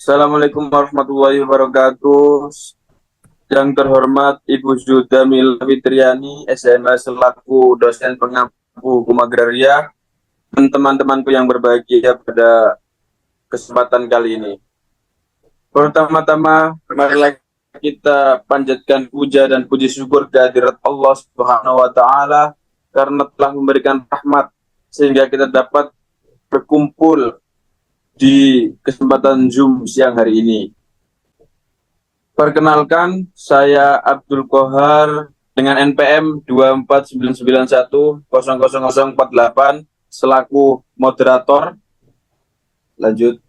Assalamualaikum warahmatullahi wabarakatuh. Yang terhormat Ibu Zudamil Fitriani, SMA selaku dosen pengampu hukum agraria, dan teman-temanku yang berbahagia pada kesempatan kali ini. Pertama-tama, marilah kita panjatkan puja dan puji syukur kehadirat Allah Subhanahu wa taala karena telah memberikan rahmat sehingga kita dapat berkumpul di kesempatan Zoom siang hari ini. Perkenalkan, saya Abdul Kohar dengan NPM 24991000048 selaku moderator. Lanjut.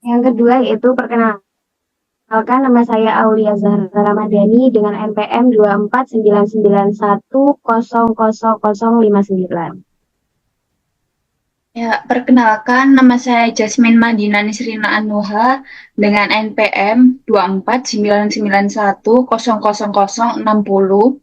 Yang kedua yaitu perkenalkan, nama saya Aulia Zahra Ramadhani dengan NPM 24991000059. Ya, perkenalkan nama saya Jasmine Madina Nisrina Anuha dengan NPM 24991000060.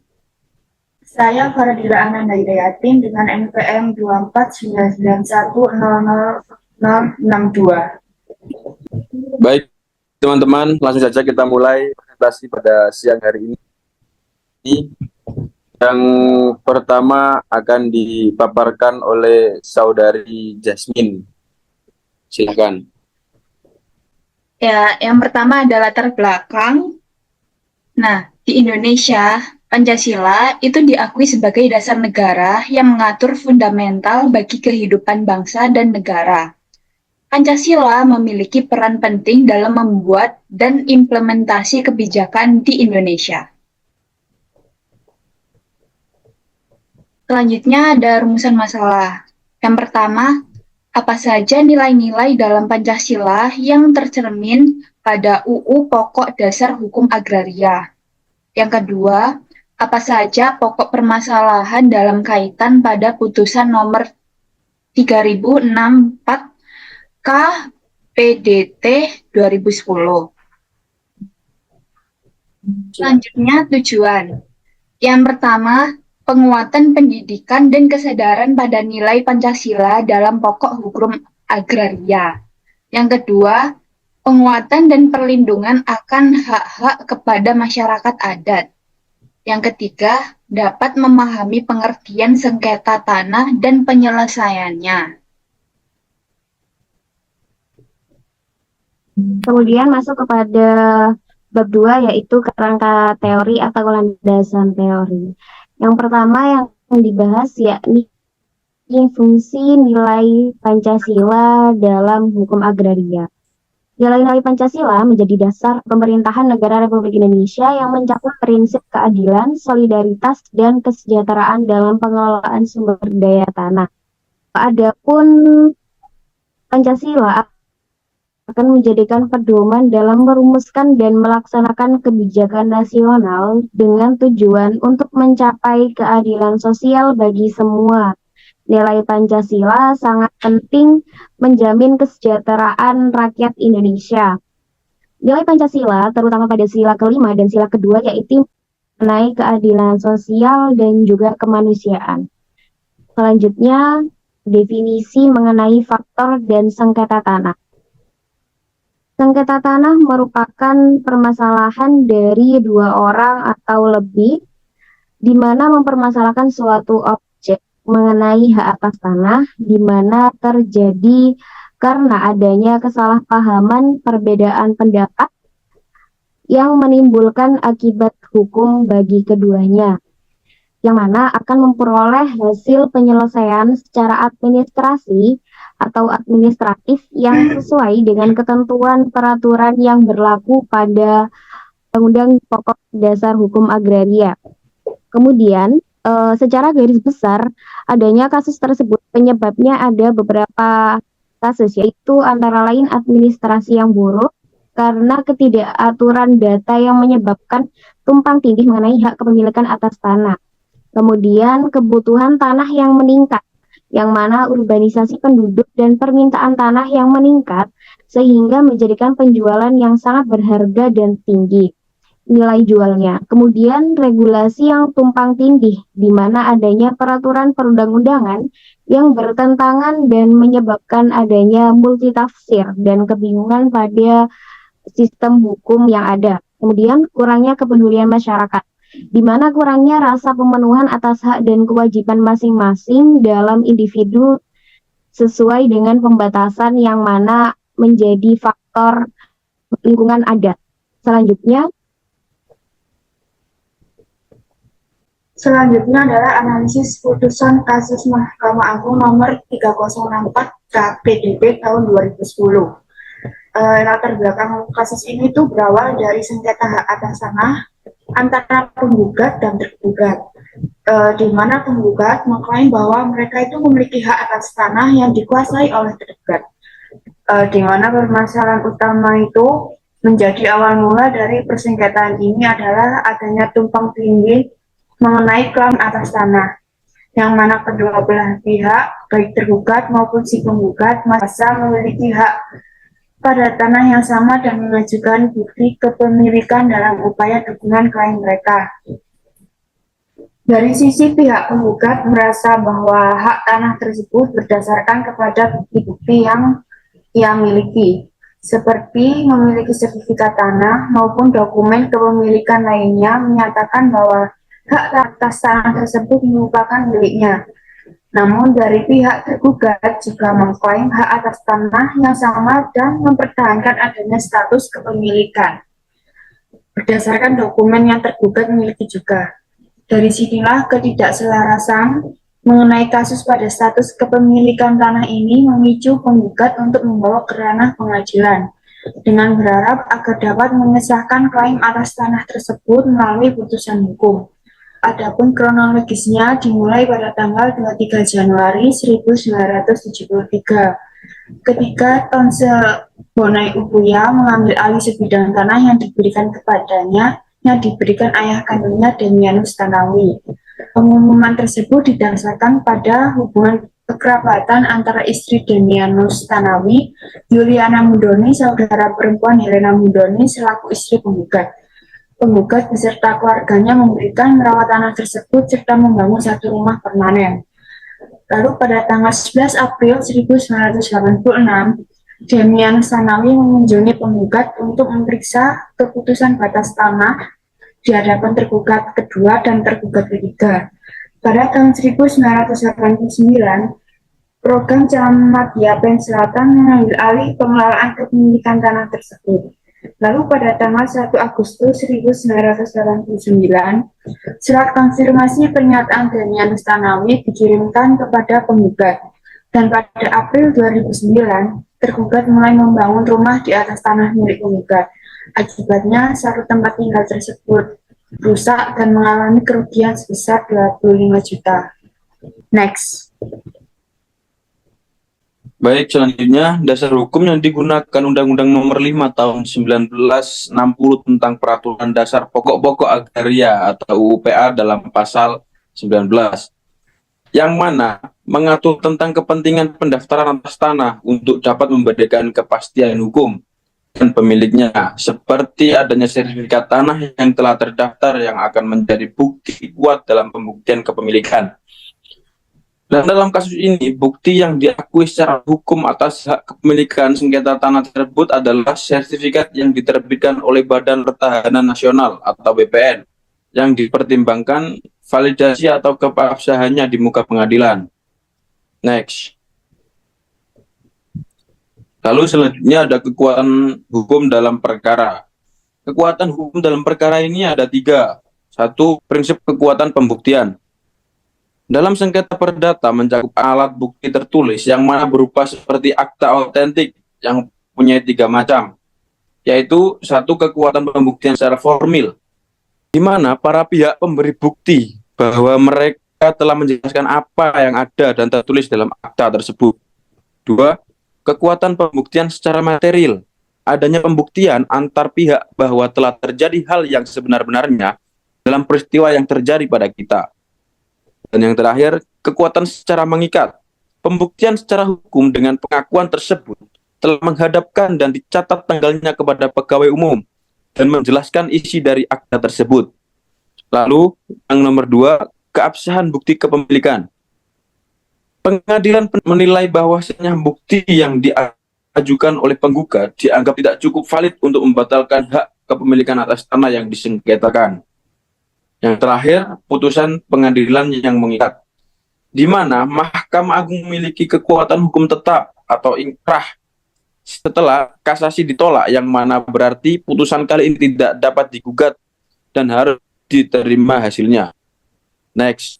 Saya Fardila Ananda Hidayatin dengan NPM 24991000062. Baik, teman-teman, langsung saja kita mulai presentasi pada siang hari ini. Yang pertama akan dipaparkan oleh saudari Jasmine. Silakan. Ya, yang pertama adalah latar belakang. Nah, di Indonesia, Pancasila itu diakui sebagai dasar negara yang mengatur fundamental bagi kehidupan bangsa dan negara. Pancasila memiliki peran penting dalam membuat dan implementasi kebijakan di Indonesia. Selanjutnya ada rumusan masalah. Yang pertama, apa saja nilai-nilai dalam Pancasila yang tercermin pada UU Pokok Dasar Hukum Agraria? Yang kedua, apa saja pokok permasalahan dalam kaitan pada putusan nomor 3064 KPDT 2010? Selanjutnya, tujuan. Yang pertama, penguatan pendidikan dan kesadaran pada nilai Pancasila dalam pokok hukum agraria. Yang kedua, penguatan dan perlindungan akan hak-hak kepada masyarakat adat. Yang ketiga, dapat memahami pengertian sengketa tanah dan penyelesaiannya. Kemudian masuk kepada bab 2 yaitu kerangka teori atau landasan teori. Yang pertama yang dibahas yakni fungsi nilai Pancasila dalam hukum agraria. Nilai-nilai Pancasila menjadi dasar pemerintahan negara Republik Indonesia yang mencakup prinsip keadilan, solidaritas, dan kesejahteraan dalam pengelolaan sumber daya tanah. Adapun Pancasila akan menjadikan pedoman dalam merumuskan dan melaksanakan kebijakan nasional dengan tujuan untuk mencapai keadilan sosial bagi semua. Nilai Pancasila sangat penting menjamin kesejahteraan rakyat Indonesia. Nilai Pancasila terutama pada sila kelima dan sila kedua yaitu mengenai keadilan sosial dan juga kemanusiaan. Selanjutnya, definisi mengenai faktor dan sengketa tanah. Sengketa tanah merupakan permasalahan dari dua orang atau lebih, di mana mempermasalahkan suatu objek mengenai hak atas tanah, di mana terjadi karena adanya kesalahpahaman, perbedaan pendapat, yang menimbulkan akibat hukum bagi keduanya, yang mana akan memperoleh hasil penyelesaian secara administrasi atau administratif yang sesuai dengan ketentuan peraturan yang berlaku pada Undang-Undang Pokok Dasar Hukum Agraria. Kemudian, secara garis besar, adanya kasus tersebut penyebabnya ada beberapa kasus, yaitu antara lain administrasi yang buruk, karena ketidakaturan data yang menyebabkan tumpang tindih mengenai hak kepemilikan atas tanah. Kemudian, kebutuhan tanah yang meningkat, yang mana urbanisasi penduduk dan permintaan tanah yang meningkat sehingga menjadikan penjualan yang sangat berharga dan tinggi. nilai jualnya. Kemudian regulasi yang tumpang tindih, di mana adanya peraturan perundang-undangan yang bertentangan dan menyebabkan adanya multitafsir dan kebingungan pada sistem hukum yang ada. Kemudian kurangnya kepedulian masyarakat, di mana kurangnya rasa pemenuhan atas hak dan kewajiban masing-masing dalam individu sesuai dengan pembatasan yang mana menjadi faktor lingkungan adat. Selanjutnya adalah analisis putusan kasus Mahkamah Agung nomor 3064 KPDB tahun 2010. Latar belakang kasus ini tuh berawal dari sengketa hak atas tanah antara penggugat dan tergugat, di mana penggugat mengklaim bahwa mereka itu memiliki hak atas tanah yang dikuasai oleh tergugat, di mana permasalahan utama itu menjadi awal mula dari persengketaan ini adalah adanya tumpang tindih mengenai klaim atas tanah, yang mana kedua belah pihak, baik tergugat maupun si penggugat, merasa memiliki hak pada tanah yang sama dan mengajukan bukti kepemilikan dalam upaya dukungan klaim mereka. Dari sisi pihak penggugat merasa bahwa hak tanah tersebut berdasarkan kepada bukti-bukti yang ia miliki, seperti memiliki sertifikat tanah maupun dokumen kepemilikan lainnya menyatakan bahwa hak atas tanah tersebut merupakan miliknya. Namun dari pihak tergugat juga mengklaim hak atas tanah yang sama dan mempertahankan adanya status kepemilikan berdasarkan dokumen yang tergugat miliki juga. Dari sinilah ketidakselarasan mengenai kasus pada status kepemilikan tanah ini memicu penggugat untuk membawa ke ranah pengadilan dengan berharap agar dapat mengesahkan klaim atas tanah tersebut melalui putusan hukum. Adapun kronologisnya dimulai pada tanggal 23 Januari 1973 ketika Tonsel Bonai Ubuya mengambil alih sebidang tanah yang diberikan kepadanya yang diberikan ayah kandungnya Demianus Tanawi. Pengumuman tersebut didasarkan pada hubungan kekerabatan antara istri Demianus Tanawi, Yuliana Mundoni, saudara perempuan Helena Mundoni selaku istri penggugat. Penggugat beserta keluarganya memberikan merawat tanah tersebut serta membangun satu rumah permanen. Lalu pada tanggal 11 April 1986, Demian Sanawi mengunjungi penggugat untuk memeriksa keputusan batas tanah di hadapan tergugat kedua dan tergugat ketiga. Pada tahun 1989, program Camat Yapen Selatan mengambil alih pengelolaan kepemilikan tanah tersebut. Lalu pada tanggal 1 Agustus 1989, surat konfirmasi pernyataan Demianus Tanawi dikirimkan kepada penggugat. Dan pada April 2009, tergugat mulai membangun rumah di atas tanah milik penggugat. Akibatnya, satu tempat tinggal tersebut rusak dan mengalami kerugian sebesar 25 juta. Next. Baik, selanjutnya dasar hukum yang digunakan Undang-Undang Nomor 5 Tahun 1960 tentang Peraturan Dasar Pokok-pokok Agraria atau UPA dalam pasal 19, yang mana mengatur tentang kepentingan pendaftaran atas tanah untuk dapat memberikan kepastian hukum dan pemiliknya, seperti adanya sertifikat tanah yang telah terdaftar yang akan menjadi bukti kuat dalam pembuktian kepemilikan. Dan dalam kasus ini, bukti yang diakui secara hukum atas hak kepemilikan sengketa tanah tersebut adalah sertifikat yang diterbitkan oleh Badan Pertahanan Nasional atau BPN, yang dipertimbangkan validasi atau keabsahannya di muka pengadilan. Next. Lalu selanjutnya ada kekuatan hukum dalam perkara. Kekuatan hukum dalam perkara ini ada 3. 1. Prinsip kekuatan pembuktian. Dalam sengketa perdata mencakup alat bukti tertulis yang mana berupa seperti akta autentik yang punya 3 macam, yaitu 1. Kekuatan pembuktian secara formil, di mana para pihak pemberi bukti bahwa mereka telah menjelaskan apa yang ada dan tertulis dalam akta tersebut. 2. Kekuatan pembuktian secara material, adanya pembuktian antar pihak bahwa telah terjadi hal yang sebenar-benarnya dalam peristiwa yang terjadi pada kita. Dan yang terakhir, kekuatan secara mengikat. Pembuktian secara hukum dengan pengakuan tersebut telah menghadapkan dan dicatat tanggalnya kepada pegawai umum dan menjelaskan isi dari akta tersebut. Lalu, yang nomor 2, keabsahan bukti kepemilikan. Pengadilan menilai bahwasanya bukti yang diajukan oleh penggugat dianggap tidak cukup valid untuk membatalkan hak kepemilikan atas tanah yang disengketakan. Yang terakhir, putusan pengadilan yang mengikat, di mana Mahkamah Agung memiliki kekuatan hukum tetap atau inkrah setelah kasasi ditolak, yang mana berarti putusan kali ini tidak dapat digugat dan harus diterima hasilnya. Next.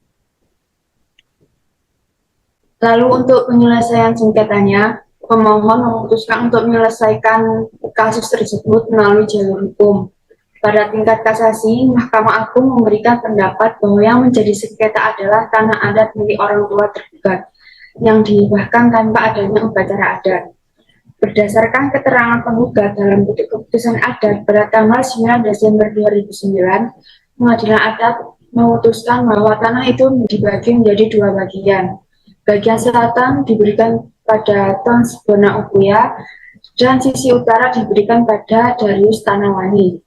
Lalu untuk penyelesaian sengketanya, pemohon memutuskan untuk menyelesaikan kasus tersebut melalui jalur hukum. Pada tingkat kasasi, Mahkamah Agung memberikan pendapat bahwa yang menjadi sengketa adalah tanah adat milik orang tua tergugat, yang dihibahkan tanpa adanya upacara adat. Berdasarkan keterangan penggugat dalam bentuk keputusan adat pada tanggal 9 Desember 2009, Pengadilan Adat memutuskan bahwa tanah itu dibagi menjadi 2 bagian. Bagian selatan diberikan pada Tons Bona Upuya dan sisi utara diberikan pada Darius Tanawani.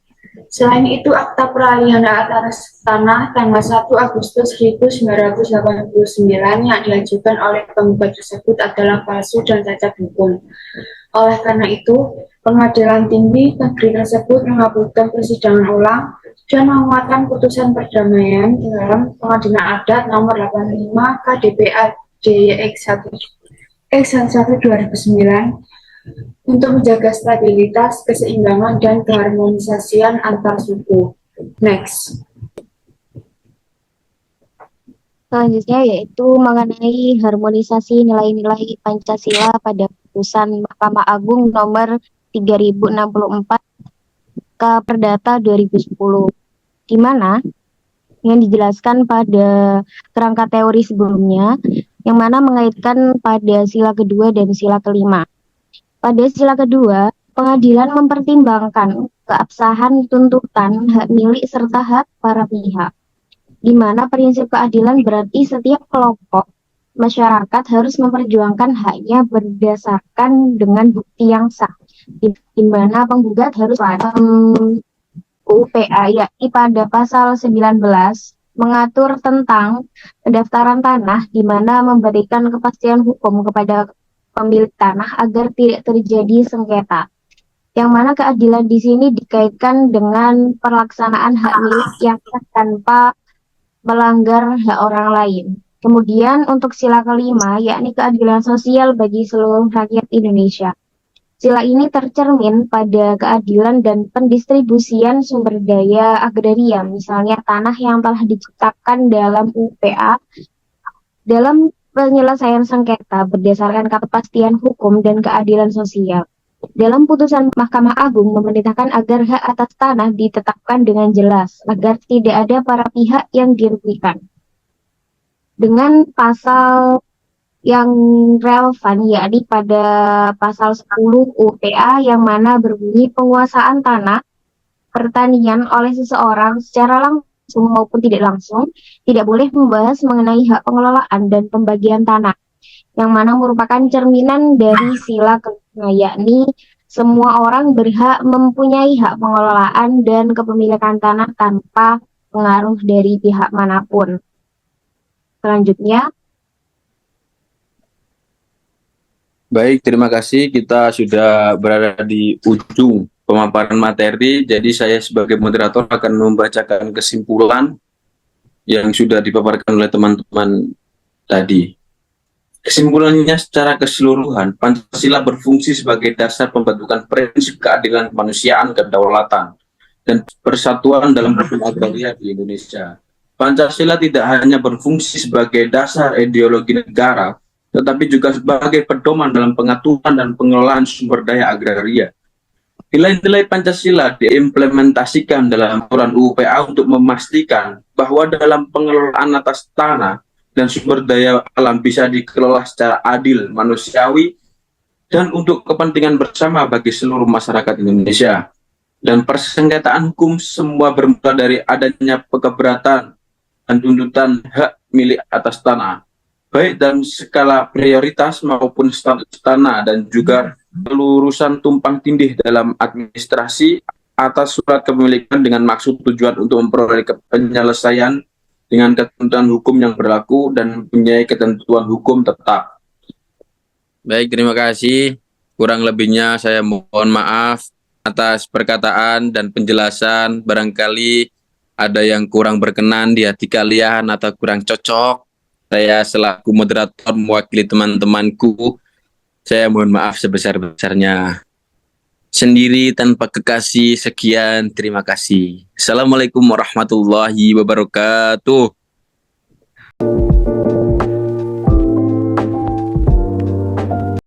Selain itu, akta peralihan hak atas tanah tanggal 1 Agustus 1989 yang diajukan oleh penggugat tersebut adalah palsu dan cacat hukum. Oleh karena itu, Pengadilan Tinggi Negeri tersebut mengabulkan persidangan ulang dan menguatkan putusan perdamaian dalam Pengadilan Adat nomor 85 KDPA DYX1 2009 untuk menjaga stabilitas, keseimbangan, dan keharmonisasian antar suku. Next. Selanjutnya yaitu mengenai harmonisasi nilai-nilai Pancasila pada putusan Mahkamah Agung nomor 3064 K Perdata 2010, di mana yang dijelaskan pada kerangka teori sebelumnya, yang mana mengaitkan pada sila kedua dan sila kelima. Pada sila kedua, pengadilan mempertimbangkan keabsahan tuntutan, hak milik, serta hak para pihak, di mana prinsip keadilan berarti setiap kelompok masyarakat harus memperjuangkan haknya berdasarkan dengan bukti yang sah, di mana penggugat harus UPA, yakni pada pasal 19 mengatur tentang pendaftaran tanah, di mana memberikan kepastian hukum kepada pemilik tanah agar tidak terjadi sengketa. Yang mana keadilan di sini dikaitkan dengan pelaksanaan hak milik yang sah tanpa melanggar hak orang lain. Kemudian untuk sila kelima, yakni keadilan sosial bagi seluruh rakyat Indonesia. Sila ini tercermin pada keadilan dan pendistribusian sumber daya agraria, misalnya tanah yang telah diciptakan dalam UPA, dalam penyelesaian sengketa berdasarkan kepastian hukum dan keadilan sosial. Dalam putusan Mahkamah Agung memerintahkan agar hak atas tanah ditetapkan dengan jelas, agar tidak ada para pihak yang dirugikan. Dengan pasal yang relevan, yakni pada pasal 10 UPA, yang mana berbunyi penguasaan tanah pertanian oleh seseorang secara langsung maupun tidak langsung tidak boleh membahas mengenai hak pengelolaan dan pembagian tanah, yang mana merupakan cerminan dari sila kelima, yakni semua orang berhak mempunyai hak pengelolaan dan kepemilikan tanah tanpa pengaruh dari pihak manapun. Selanjutnya, Baik, terima kasih. Kita sudah berada di ujung pemaparan materi. Jadi saya sebagai moderator akan membacakan kesimpulan yang sudah dipaparkan oleh teman-teman tadi. Kesimpulannya secara keseluruhan, Pancasila berfungsi sebagai dasar pembentukan prinsip keadilan kemanusiaan, kedaulatan, dan persatuan dalam hukum agraria di Indonesia. Pancasila tidak hanya berfungsi sebagai dasar ideologi negara, tetapi juga sebagai pedoman dalam pengaturan dan pengelolaan sumber daya agraria. Nilai-nilai Pancasila diimplementasikan dalam aturan UPA untuk memastikan bahwa dalam pengelolaan atas tanah dan sumber daya alam bisa dikelola secara adil, manusiawi, dan untuk kepentingan bersama bagi seluruh masyarakat Indonesia. Dan persengketaan hukum semua bermula dari adanya keberatan dan tuntutan hak milik atas tanah, baik dalam skala prioritas maupun status tanah, dan juga pelurusan tumpang tindih dalam administrasi atas surat kepemilikan dengan maksud tujuan untuk memperoleh penyelesaian dengan ketentuan hukum yang berlaku dan mempunyai ketentuan hukum tetap. Baik, terima kasih. Kurang lebihnya saya mohon maaf atas perkataan dan penjelasan. Barangkali ada yang kurang berkenan di hati kalian atau kurang cocok. Saya selaku moderator mewakili teman-temanku, saya mohon maaf sebesar-besarnya. Sendiri tanpa kekasih, sekian, terima kasih. Assalamualaikum warahmatullahi wabarakatuh.